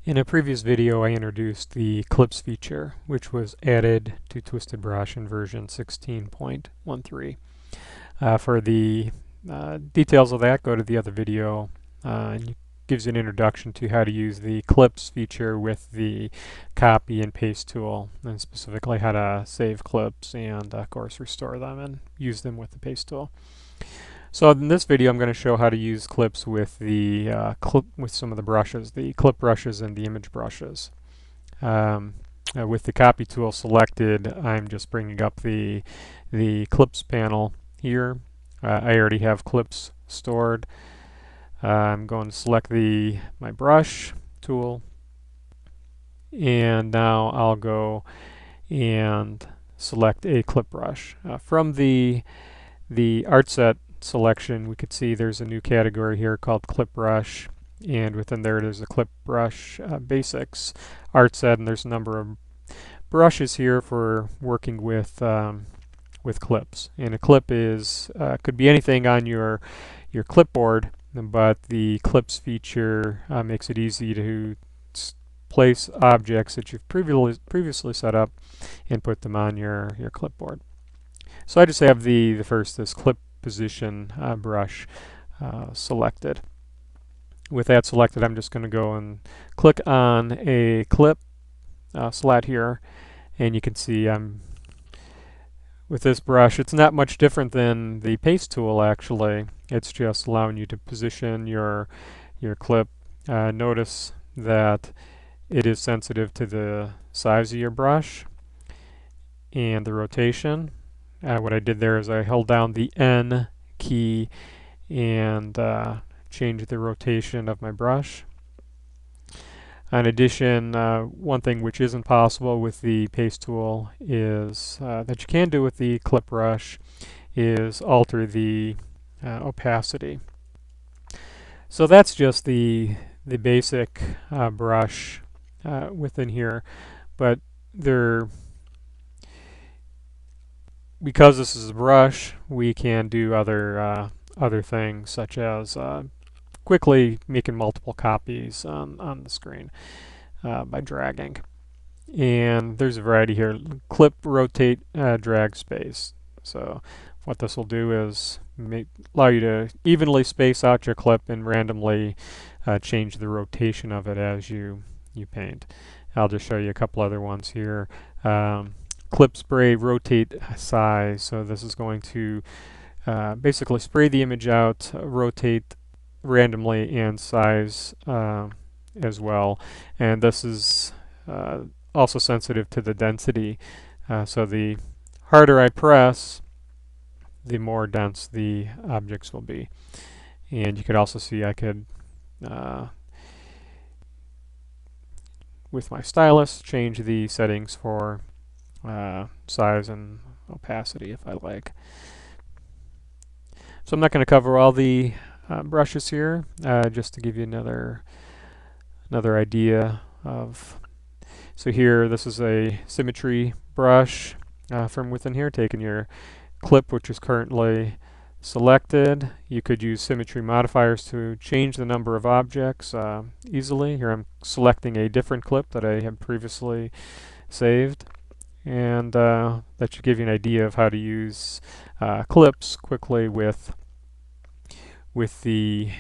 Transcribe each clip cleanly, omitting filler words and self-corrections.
In a previous video, I introduced the clips feature, which was added to TwistedBrush in version 16.13. For the details of that, go to the other video, and it gives you an introduction to how to use the clips feature with the copy and paste tool, and specifically how to save clips and, of course, restore them and use them with the paste tool. So in this video, I'm going to show how to use clips with the with some of the brushes, the clip brushes and the image brushes. With the copy tool selected, I'm just bringing up the clips panel here. I already have clips stored. I'm going to select my brush tool, and now I'll go and select a clip brush from the ArtSets selection. We could see there's a new category here called clip brush, and within there's a clip brush basics ArtSet, and there's a number of brushes here for working with clips. And a clip is could be anything on your clipboard, but the clips feature makes it easy to place objects that you've previously set up and put them on your clipboard. So I just have this clip position brush selected. With that selected, I'm just going to go and click on a clip slot here, and you can see with this brush, it's not much different than the paste tool actually. It's just allowing you to position your clip. Notice that it is sensitive to the size of your brush and the rotation. What I did there is I held down the N key and changed the rotation of my brush. In addition, one thing which isn't possible with the paste tool is that you can do with the clip brush is alter the opacity. So that's just the basic brush within here, but because this is a brush, we can do other things, such as quickly making multiple copies on the screen by dragging. And there's a variety here: clip, rotate, drag, space. So what this will do is allow you to evenly space out your clip and randomly change the rotation of it as you paint. I'll just show you a couple other ones here. Clip, spray, rotate, size. So this is going to basically spray the image out, rotate randomly, and size as well. And this is also sensitive to the density. So the harder I press, the more dense the objects will be. And you could also see I could with my stylus change the settings for size and opacity if I like. So I'm not going to cover all the brushes here, just to give you another idea of. So here, this is a Symmetry Brush from within here, taking your clip, which is currently selected. You could use symmetry modifiers to change the number of objects easily. Here I'm selecting a different clip that I had previously saved, and that should give you an idea of how to use clips quickly with the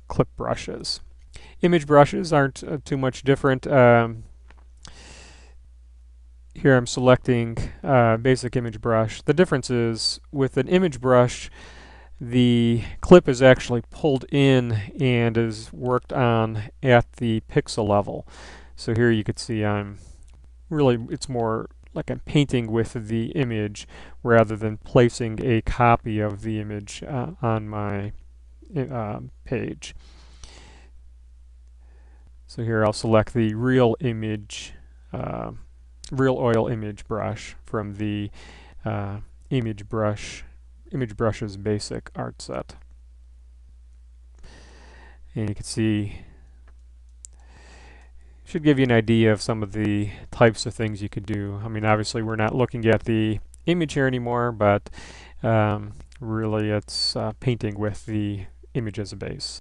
clip brushes. Image brushes aren't too much different. Here I'm selecting basic image brush. The difference is with an image brush, the clip is actually pulled in and is worked on at the pixel level. So here you could see it's more like I'm painting with the image rather than placing a copy of the image on my page. So here I'll select the real oil image brush from the image brushes basic art set. And you can see, should give you an idea of some of the types of things you could do. I mean, obviously we're not looking at the image here anymore, but really it's painting with the image as a base.